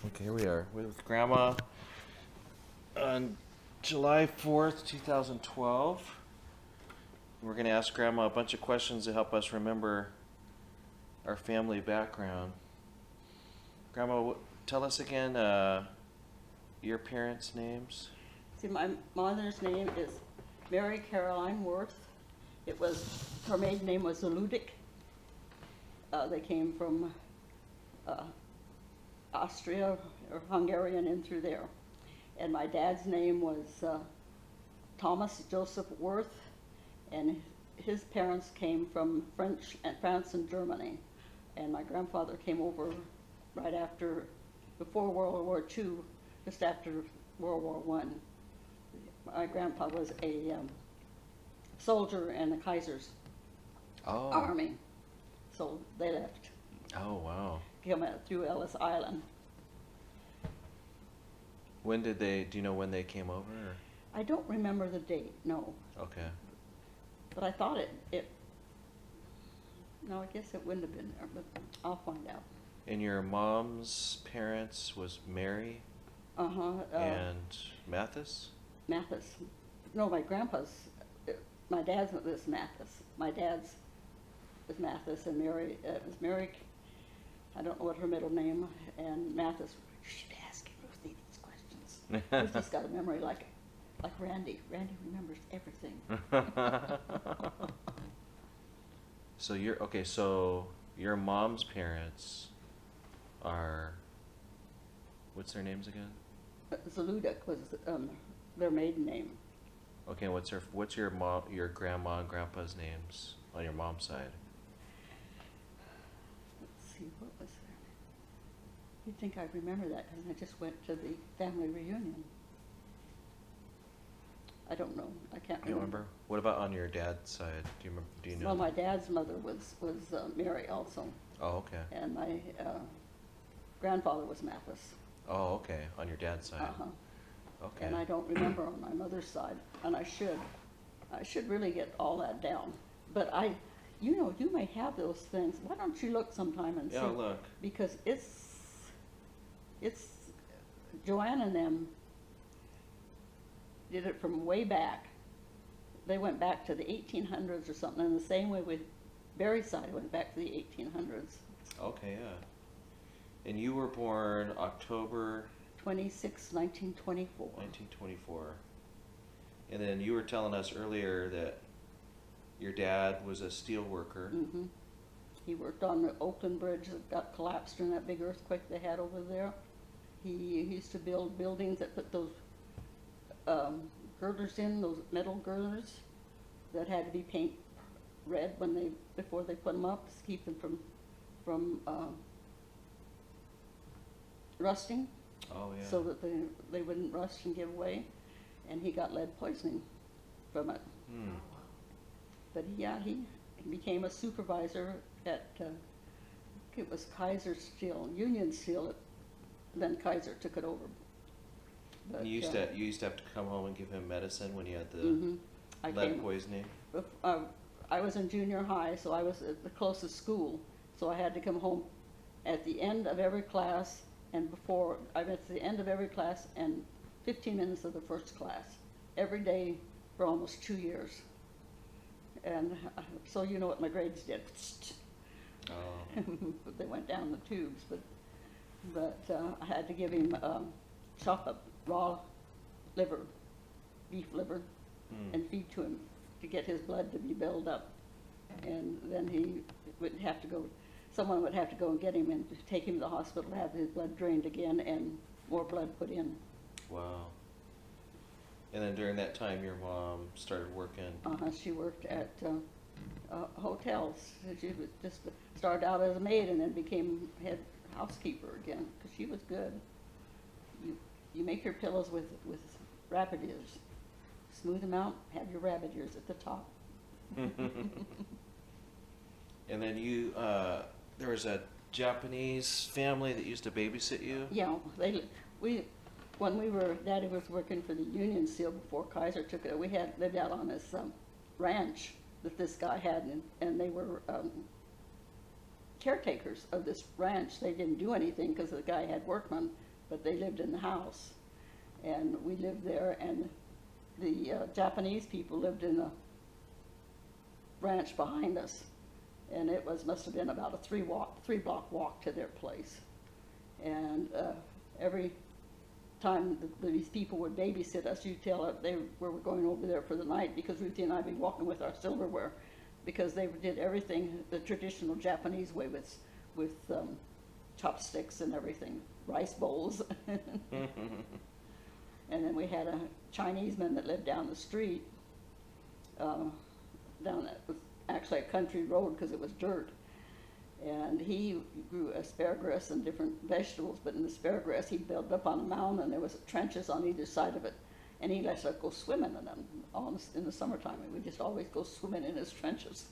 Okay, here we are with Grandma on July 4th, 2012. We're going to ask Grandma a bunch of questions to help us remember our family background. Grandma, tell us again your parents' names. See, my mother's name is Mary Caroline Worth. Her maiden name was Zaludik. They came from Austria or Hungarian in through there. And my dad's name was Thomas Joseph Worth, and his parents came from France and Germany. And my grandfather came over right after, before World War II, just after World War One. My grandpa was a soldier in the Kaiser's army, so they left. Oh, wow. Came out through Ellis Island. When did they, do you know when they came over? Or? I don't remember the date, no. Okay. But I thought no, I guess it wouldn't have been there, but I'll find out. And your mom's parents was Mary and Mathis? Mathis. No, my grandpa's, my dad's was Mathis. My dad's was Mathis, and Mary, was Mary, I don't know what her middle name, and Mathis. You should ask Ruthie these questions. Ruthie's got a memory like Randy. Randy remembers everything. So your mom's parents are, what's their names again? Zaludik was their maiden name. Okay, what's your grandma and grandpa's names on your mom's side? Let's see, what was there? You'd think I'd remember that because I just went to the family reunion. I don't know. I can't You remember. remember? What about on your dad's side? Do you remember? Do you know? Well, my dad's mother was Mary also, Oh, okay. and my grandfather was Mathis. Oh, okay. On your dad's side. Uh-huh. Okay. And I don't remember on my mother's side, and I should really get all that down. But you may have those things. Why don't you look sometime and see? Yeah, look. Because it's Joanne and them did it from way back. They went back to the 1800s or something, and the same way with Barry's side went back to the 1800s. Okay, yeah. And you were born October 26, 1924. 1924. And then you were telling us earlier that your dad was a steel worker. Mm-hmm. He worked on the Oakland Bridge that got collapsed in that big earthquake they had over there. He used to build buildings that put those girders in, those metal girders that had to be paint red before they put them up to keep them from rusting. Oh, yeah. So that they wouldn't rust and give away. And he got lead poisoning from it. Hmm. But he became a supervisor at, it was Kaiser Steel, Union Steel, then Kaiser took it over. But, You used to have to come home and give him medicine when you had the mhm. lead poisoning. I was in junior high, so I was at the closest school, so I had to come home at the end of every class and I went to the end of every class and 15 minutes of the first class, every day for almost 2 years. And so you know what my grades did. Oh. They went down the tubes, but I had to give him chop up raw liver, beef liver, and feed to him to get his blood to be built up. And then he would have to go, someone would have to go and get him and take him to the hospital to have his blood drained again and more blood put in. Wow. And then during that time, your mom started working. She worked at hotels. She was just started out as a maid and then became head housekeeper again because she was good. You make your pillows with rabbit ears. Smooth them out, have your rabbit ears at the top. And then there was a Japanese family that used to babysit you? Yeah, when Daddy was working for the Union Steel before Kaiser took it, we had lived out on this ranch that this guy had, and they were caretakers of this ranch. They didn't do anything because the guy had workmen, but they lived in the house. And we lived there, and the Japanese people lived in a ranch behind us. And it must have been about a three-block walk to their place. And every time these people would babysit us, you'd tell us we were going over there for the night, because Ruthie and I'd be walking with our silverware, because they did everything the traditional Japanese way with chopsticks and everything, rice bowls. And then we had a Chinese man that lived down the street, down that was actually a country road because it was dirt. And he grew asparagus and different vegetables, but in the asparagus he built up on a mountain, and there was trenches on either side of it. And he let us go swimming in them in the summertime, and we just always go swimming in his trenches.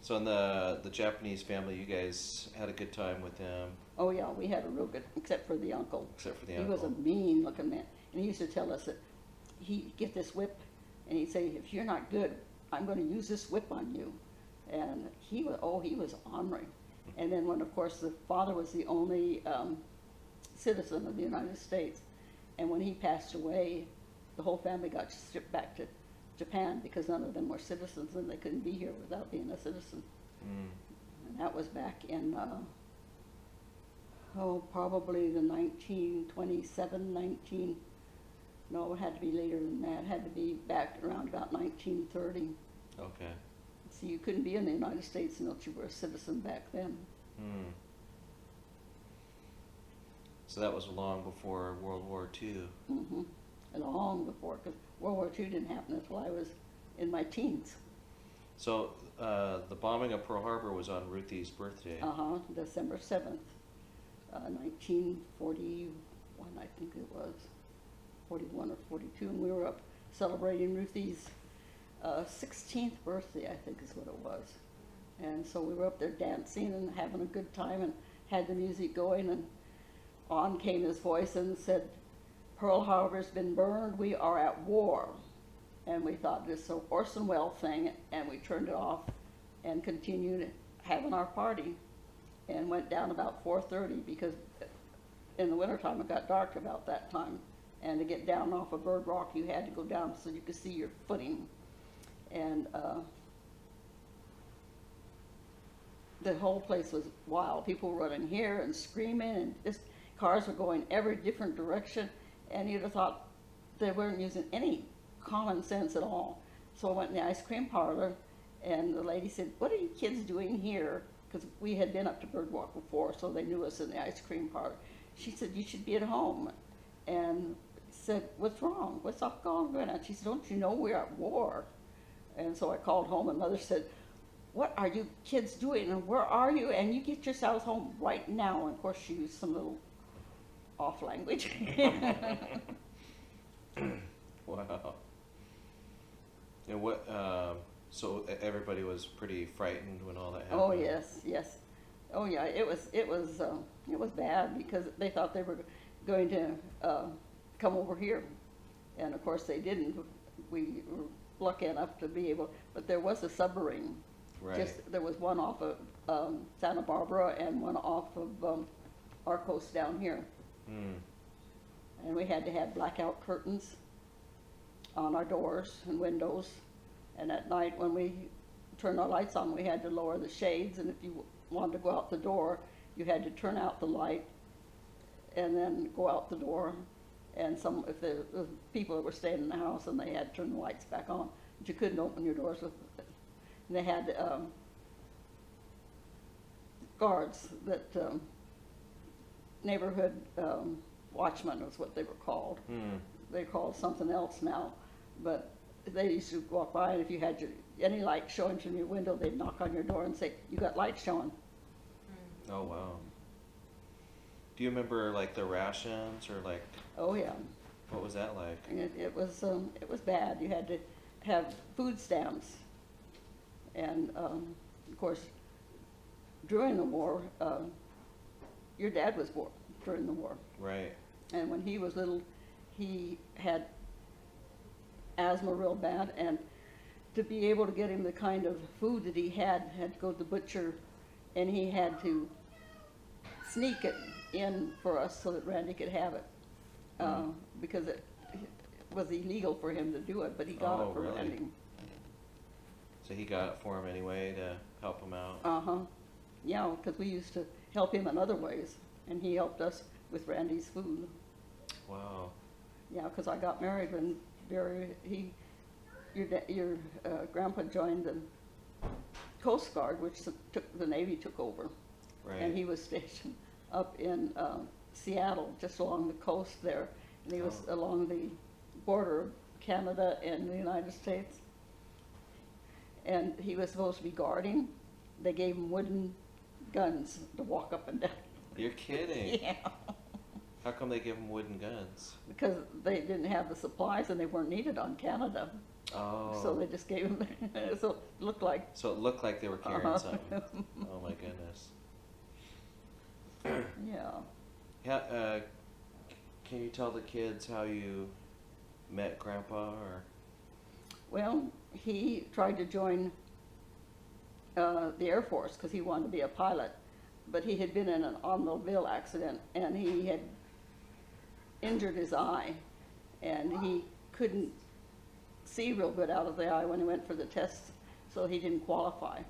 So in the Japanese family, you guys had a good time with them, Oh yeah, we had a real good, except for the uncle. except for the He uncle. was a mean looking man, and he used to tell us that he'd get this whip, and he'd say, if you're not good, I'm going to use this whip on you. And he was ornery. And then when, of course, the father was the only citizen of the United States, and when he passed away, the whole family got shipped back to Japan, because none of them were citizens, and they couldn't be here without being a citizen. Mm. And that was back in, probably the 1927, no, it had to be later than that. It had to be back around about 1930. Okay. So you couldn't be in the United States unless you were a citizen back then. Hmm. So that was long before World War II. Hmm. Long before, because World War II didn't happen until I was in my teens. So the bombing of Pearl Harbor was on Ruthie's birthday. December 7th, 1941, I think it was, 41 or 42, and we were up celebrating Ruthie's 16th birthday, I think is what it was. And so we were up there dancing and having a good time and had the music going, and on came his voice and said, Pearl Harbor's been burned, we are at war. And we thought this is an Orson Welles thing, and we turned it off and continued having our party, and went down about 4:30, because in the wintertime it got dark about that time. And to get down off of Bird Rock, you had to go down so you could see your footing. And the whole place was wild. People were running here and screaming, and just cars were going every different direction. And you'd have thought they weren't using any common sense at all. So I went in the ice cream parlor, and the lady said, what are you kids doing here? Because we had been up to Bird Walk before, so they knew us in the ice cream parlor. She said, you should be at home. And said, what's wrong? What's all going on? She said, don't you know we're at war? And so I called home, and Mother said, what are you kids doing, and where are you? And you get yourselves home right now. And of course she used some little off language. Wow. And what? So everybody was pretty frightened when all that happened. Oh yes, yes. Oh yeah, it was bad, because they thought they were going to come over here, and of course they didn't. We were lucky enough to be able, but there was a submarine. Right. There was one off of Santa Barbara and one off of our coast down here. Hmm. And we had to have blackout curtains on our doors and windows. And at night when we turned our lights on, we had to lower the shades. And if you wanted to go out the door, you had to turn out the light and then go out the door. And if the people that were staying in the house, and they had to turn the lights back on, but you couldn't open your doors with it. And they had guards that neighborhood watchmen was what they were called. Hmm. They're called something else now, but they used to walk by, and if you had any light showing from your window, they'd knock on your door and say, you got light showing. Oh wow. Do you remember like the rations, or like Oh yeah, what was that like? and it was bad. You had to have food stamps, and of course, during the war, your dad was born during the war. Right. And when he was little, he had asthma real bad, and to be able to get him the kind of food that he had to go to the butcher, and he had to sneak it in for us so that Randy could have it. Mm. Because it was illegal for him to do it, but he got Oh, it for really? Randy. So he got it for him anyway to help him out. Uh-huh. Yeah, because we used to help him in other ways, and he helped us with Randy's food. Wow. Yeah, because I got married when your grandpa joined the Coast Guard, which the Navy took over. Right. And he was stationed up in Seattle, just along the coast there. And he was Oh. along the border of Canada and the United States. And he was supposed to be guarding. They gave him wooden guns to walk up and down. You're kidding. Yeah, How come they give him wooden guns? because they didn't have the supplies and they weren't needed on Canada. Oh. So they just gave him, so it looked like. So it looked like they were carrying Uh-huh. something. Oh my goodness. Yeah. Yeah. Can you tell the kids how you met Grandpa, or? Well, he tried to join the Air Force because he wanted to be a pilot, but he had been in an automobile accident and he had injured his eye, and he couldn't see real good out of the eye when he went for the tests, so he didn't qualify.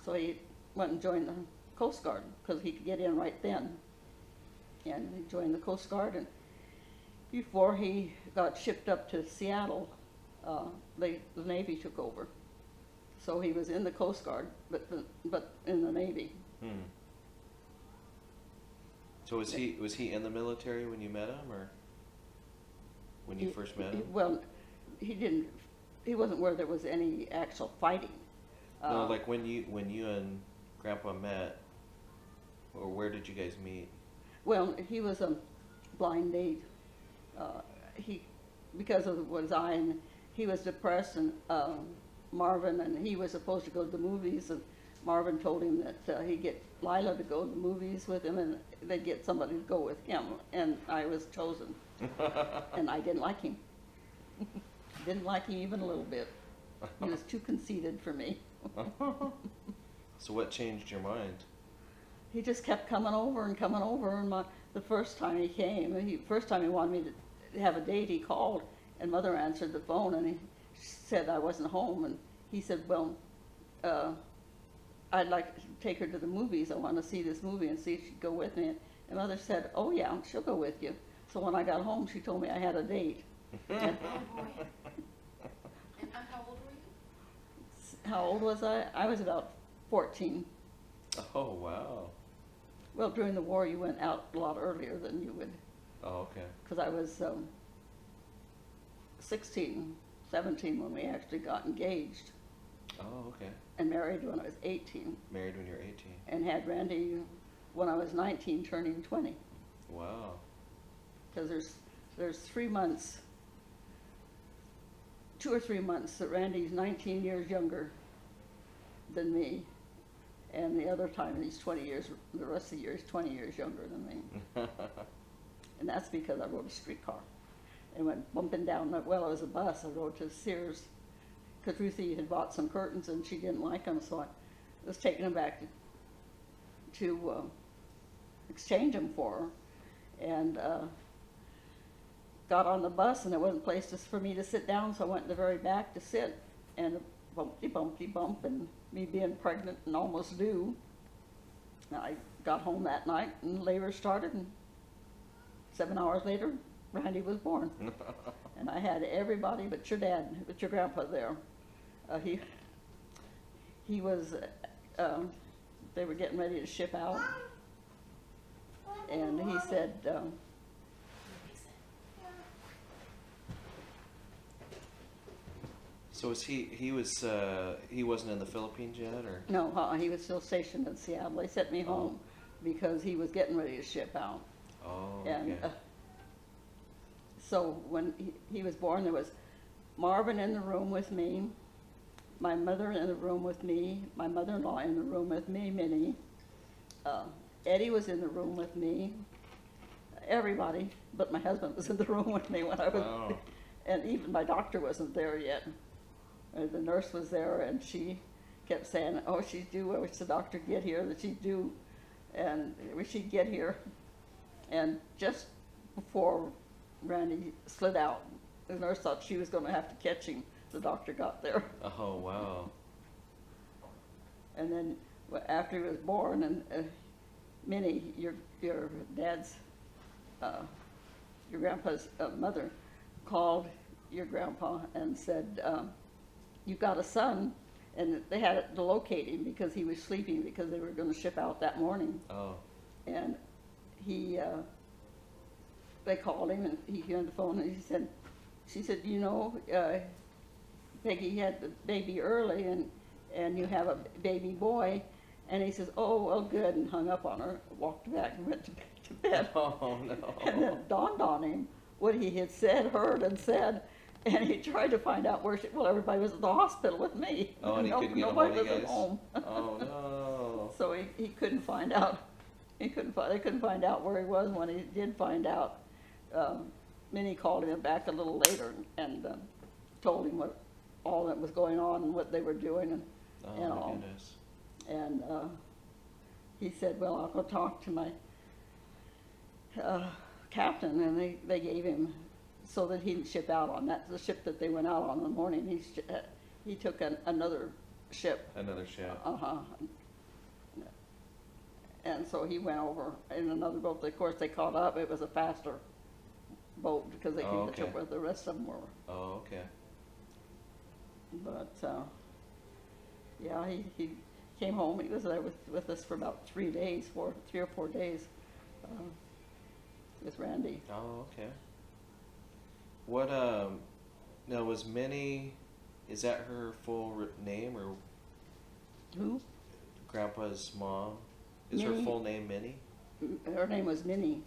So he went and joined the Coast Guard because he could get in right then. And he joined the Coast Guard, and before he got shipped up to Seattle, the Navy took over. So he was in the Coast Guard, but in the Navy. Hmm. So was he in the military when you met him, or when you first met him? Well, he wasn't where there was any actual fighting. No, like when you and Grandpa met, or where did you guys meet? Well, he was a blind date. Because of his eye, and he was depressed, and Marvin, and he was supposed to go to the movies, and Marvin told him that he'd get Lila to go to the movies with him, and they'd get somebody to go with him, and I was chosen, and I didn't like him. Didn't like him even a little bit. He was too conceited for me. So what changed your mind? He just kept coming over, and the first time he came, first time he wanted me to have a date, he called, and Mother answered the phone, and he said I wasn't home, and he said, well, I'd like to take her to the movies. I want to see this movie and see if she'd go with me. And Mother said, oh yeah, she'll go with you. So when I got home, she told me I had a date. And And how old were you? how old was I? I was about 14. Oh wow. Well, during the war, you went out a lot earlier than you would, Oh okay. because I was 16, 17 when we actually got engaged, Oh okay. and married when I was 18, Married when you're 18. and had Randy when I was 19, turning 20. Wow. Because there's 3 months, 2 or 3 months that Randy's 19 years younger than me, and the other time he's 20 years, the rest of the year he's 20 years younger than me. And that's because I rode a streetcar and went bumping down, it was a bus, I rode to Sears, because Ruthie had bought some curtains and she didn't like them, so I was taking them back to exchange them for her, and got on the bus, and there wasn't a place for me to sit down, so I went in the very back to sit, and a bumpty bump, and me being pregnant and almost due. And I got home that night, and labor started, and 7 hours later, Randy was born. And I had everybody but your dad, but your grandpa there. He was, they were getting ready to ship out, and he said, So was he wasn't in the Philippines yet, or? no, he was still stationed in Seattle. They sent me home because he was getting ready to ship out. Oh, And okay. so when he was born, there was Marvin in the room with me, my mother in the room with me, my mother-in-law in the room with me, Minnie. Eddie was in the room with me. Everybody, but my husband was in the room with me when I was, Wow. and even my doctor wasn't there yet. The nurse was there, and she kept saying, "Oh, she's due. I wish the doctor could get here. That she's due." and she'd get here, and just before Randy slid out, the nurse thought she was going to have to catch him. The doctor got there, Oh, wow. and then after he was born, and Minnie, your dad's, your grandpa's mother, called your grandpa and said, "You got a son," and they had to locate him because he was sleeping because they were going to ship out that morning, Oh, and he. They called him and he on the phone and she said, you know, Peggy had the baby early and you have a baby boy. And he says, oh, well, good, and hung up on her, walked back and went to bed. oh no. And then it dawned on him what he had heard and said, and he tried to find out where well, everybody was at the hospital with me. Oh, and he couldn't get a nobody hold of was you at guys? home. Oh no. So he couldn't find out. They couldn't find out where he was. When he did find out, Minnie called him back a little later and told him what all that was going on and what they were doing and Oh and my all. goodness. And he said, well, I'll go talk to my captain, and they gave him so that he didn't ship out on that the ship that they went out on in the morning. He took another ship. Another ship. And so he went over in another boat. Of course, they caught up. It was a faster boat because they Oh, could catch up okay. where the rest of them were. Oh, okay. But yeah, he came home. He was there with us for about 3 days, 3 or 4 days, with Randy. Oh, okay. What now was Minnie? Is that her full name or Who? Grandpa's mom? Is her Minnie. full name Minnie? Her name was Minnie.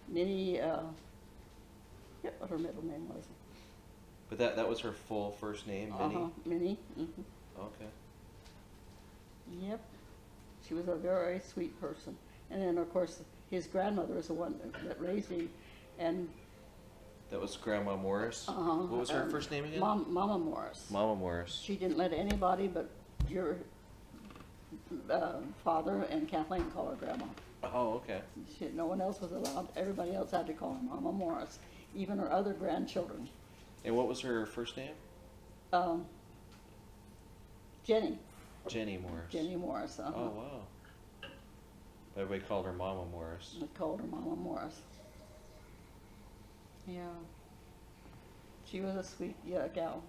Minnie. Forget what her middle name was. But that was her full first name, Minnie. Minnie. Okay. Yep. She was a very sweet person. And then, of course, his grandmother is the one that raised him. And That was Grandma Morris. What was her first name again? Mama Morris. Mama Morris. She didn't let anybody but your father and Kathleen call her Grandma. Oh, okay. No one else was allowed. Everybody else had to call her Mama Morris, even her other grandchildren. And what was her first name? Jenny. Jenny Morris. Jenny Morris. Oh, wow. Everybody called her Mama Morris. They called her Mama Morris. Yeah. She was a sweet gal.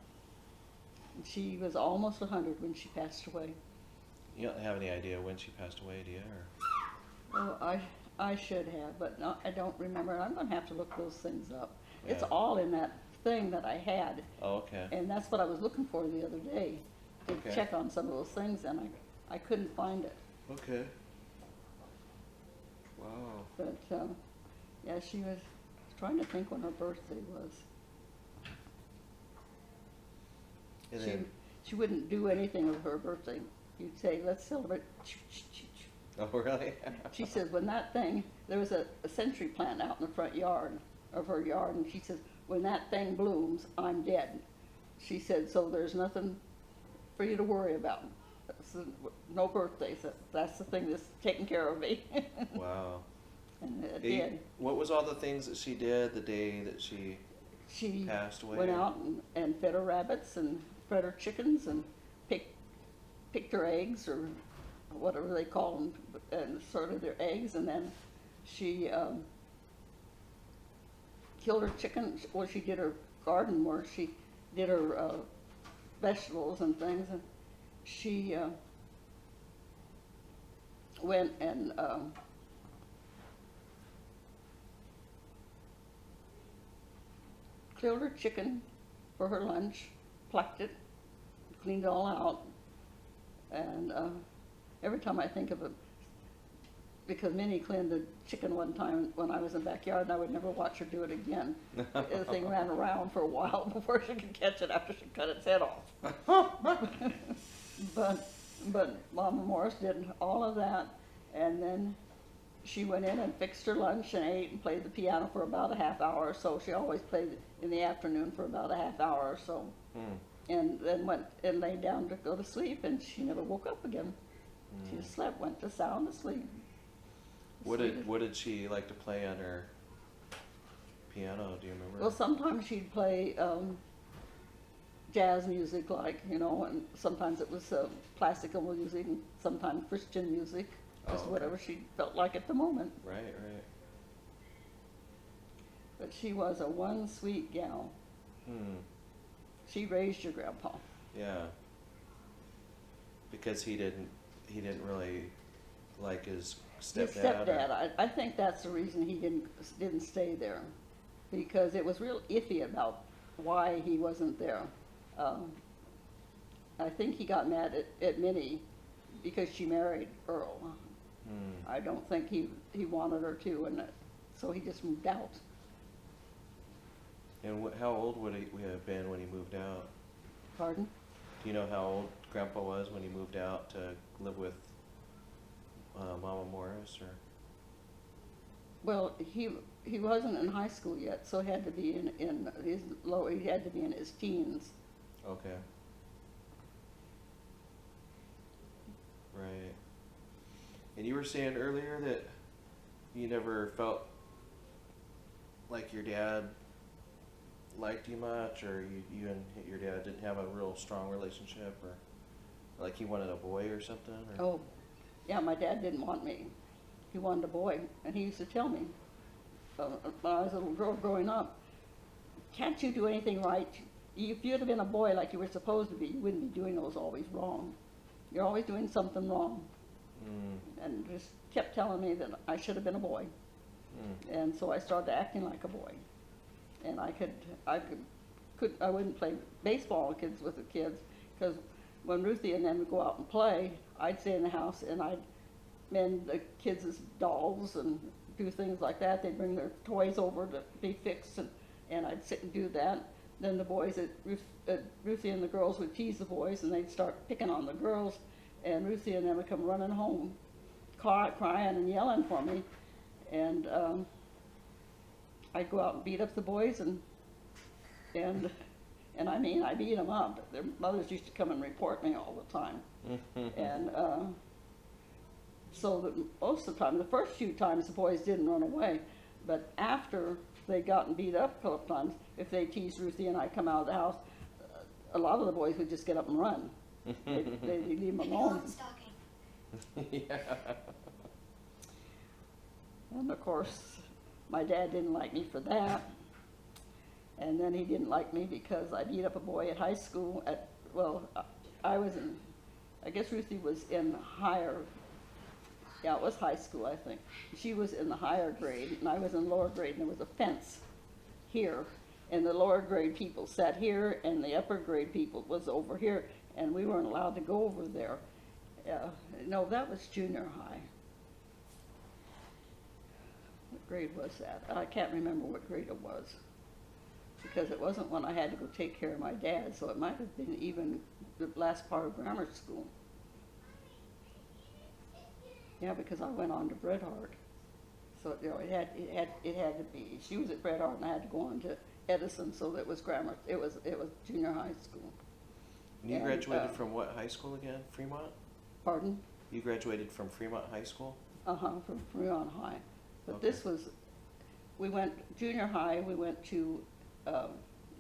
She was almost 100 when she passed away. You don't have any idea when she passed away, do you? Or? Oh, I should have, but no, I don't remember. I'm going to have to look those things up. It's Yeah. all in that thing that I had, Oh, okay. and that's what I was looking for the other day, to Okay. check on some of those things, and I couldn't find it. Okay. Wow. But yeah, she was trying to think when her birthday was. And then, She wouldn't do anything with her birthday. You'd say, let's celebrate. oh, really? She says, when that thing, there was a century plant out in the front yard of her yard, and she says, when that thing blooms, I'm dead. She said, so there's nothing for you to worry about. No birthdays. That's the thing that's taking care of me. Wow. And it Hey, did. what was all the things that she did the day that she She passed away? went out and fed her rabbits and fed her chickens and picked her eggs or whatever they call them, and sorted their eggs, and then she killed her chicken. Well, she did her garden work. She did her vegetables and things, and she went and killed her chicken for her lunch, plucked it, cleaned it all out, and every time I think of it, because Minnie cleaned the chicken one time when I was in the backyard, and I would never watch her do it again. The thing ran around for a while before she could catch it after she cut its head off. But Mama Morris did all of that, and then she went in and fixed her lunch and ate and played the piano for about a half hour or so. She always played in the afternoon for about a half hour or so. And then went and laid down to go to sleep, and she never woke up again. She just slept, went to sound asleep. What did she like to play on her piano? Do you remember? Well, sometimes she'd play jazz music, like, and sometimes it was classical music, and sometimes Christian music, just Oh, okay. whatever she felt like at the moment. Right, right. But she was a one sweet gal. Hmm. She raised your grandpa. Yeah. Because he didn't really like his stepdad. His stepdad. I think that's the reason he didn't stay there, because it was real iffy about why he wasn't there. I think he got mad at Minnie because she married Earl. Hmm. I don't think he wanted her to, and so he just moved out. And how old would he have been when he moved out? Pardon? Do you know how old Grandpa was when he moved out to live with Mama Morris, or? Well, he wasn't in high school yet, so he had to be in his low. He had to be in his teens. Okay. Right. And you were saying earlier that you never felt like your dad liked you much, or you and your dad didn't have a real strong relationship, or like he wanted a boy or something? Or? Oh, yeah, my dad didn't want me. He wanted a boy, and he used to tell me when I was a little girl growing up, can't you do anything right? If you'd have been a boy like you were supposed to be, you wouldn't be doing those always wrong. You're always doing something wrong. Mm. And just kept telling me that I should have been a boy. Mm. And so I started acting like a boy. And I wouldn't play baseball with the kids, because when Ruthie and them would go out and play, I'd stay in the house and I'd mend the kids' dolls and do things like that. They'd bring their toys over to be fixed, and I'd sit and do that. Then the boys, Ruthie and the girls would tease the boys, and they'd start picking on the girls, and Ruthie and them would come running home, crying and yelling for me, and I'd go out and beat up the boys, and I mean, I beat them up. Their mothers used to come and report me all the time, and so that most of the time, the first few times, the boys didn't run away, but after they'd gotten beat up a couple of times, if they teased Ruthie and I come out of the house, a lot of the boys would just get up and run. They'd leave them alone. Yeah. And of course, my dad didn't like me for that. And then he didn't like me because I beat up a boy at high school I guess Ruthie was in higher, it was high school, I think. She was in the higher grade, and I was in lower grade, and there was a fence here. And the lower grade people sat here, and the upper grade people was over here, and we weren't allowed to go over there. No, that was junior high. What grade was that? I can't remember what grade it was, because it wasn't when I had to go take care of my dad, so it might have been even the last part of grammar school. Yeah, because I went on to Bret Harte, so it had to be. She was at Bret Harte, and I had to go on to Edison, so that was grammar. It was junior high school. And you And, graduated from what high school again? Fremont? Pardon? You graduated from Fremont High School? From Fremont High. But Okay. this was, we went, junior high, we went to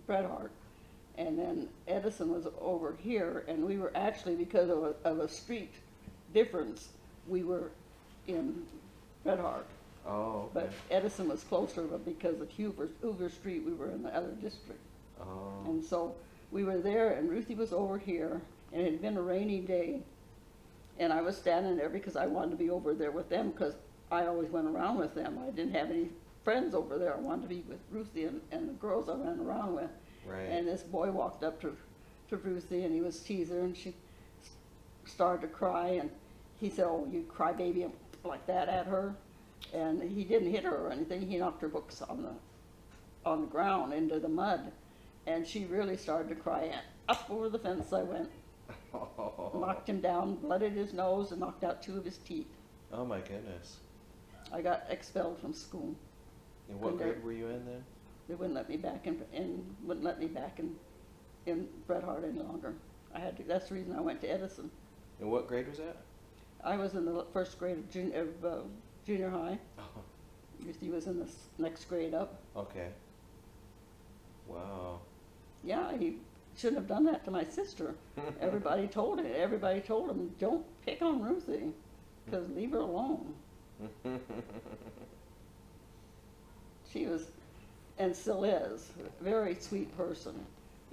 Bret Harte, and then Edison was over here, and we were actually, because of a street difference, we were in Bret Harte. Oh, okay. But Edison was closer, but because of Hoover Street, we were in the other district. Oh. And so we were there, and Ruthie was over here, and it had been a rainy day, and I was standing there because I wanted to be over there with them, because I always went around with them. I didn't have any friends over there. I wanted to be with Ruthie and the girls I ran around with. Right. And this boy walked up to Ruthie, and he was teasing her, and she started to cry, and he said, "Oh, you crybaby," like that at her. And he didn't hit her or anything. He knocked her books on the ground into the mud, and she really started to cry. And up over the fence I went, knocked him down, blooded his nose, and knocked out 2 of his teeth. Oh my goodness. I got expelled from school. And what And grade were you in then? They wouldn't let me back wouldn't let me back in Bret Harte any longer. I had to. That's the reason I went to Edison. And what grade was that? I was in the first grade of junior high. Oh, Ruthie was in the next grade up. okay. Wow. Yeah, he shouldn't have done that to my sister. Everybody told him, don't pick on Ruthie, because leave her alone. She was, and still is, a very sweet person,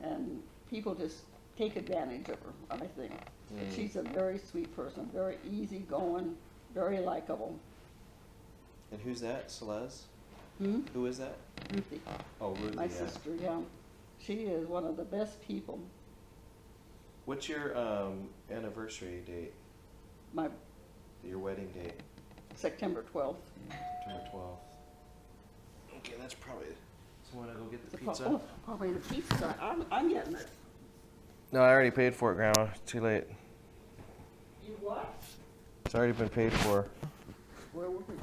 and people just take advantage of her, I think. But Mm. she's a very sweet person, very easygoing, very likable. And who's that? Celeste? Hmm? Who is that? Ruthie, Oh, Ruthie. my Yeah. sister, yeah. She is one of the best people. What's your anniversary date? My Your wedding date? September 12th. September 12th. Okay, that's probably. So want to go get the The pro- pizza? oh, probably the pizza. I'm getting it. No, I already paid for it, Grandma. It's too late. You what? It's already been paid for. Where were we?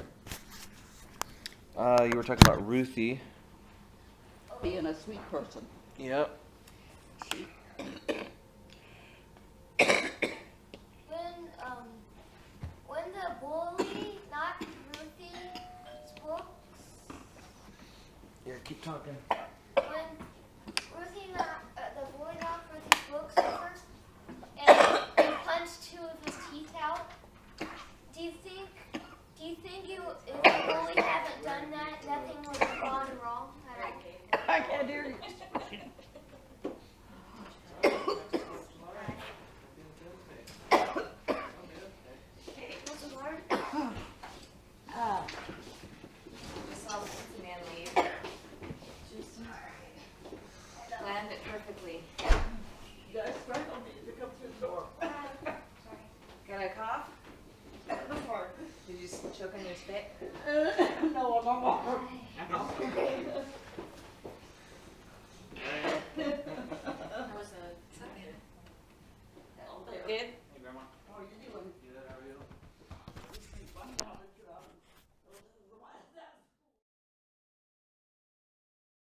You were talking about Ruthie. Being a sweet person. Yep. When the bully knocked Ruthie's books, Here, keep talking. when the bully knocked Ruthie's books over and punched two of his teeth out, do you think if the bully hadn't done that, nothing would have gone wrong at all? I can't hear you. Was it hard? Just saw the man leave. Land it perfectly. You guys strangled me to come through the door. Got a cough? Did you choke on your spit? No, no more. How was the second? Good? How are you doing?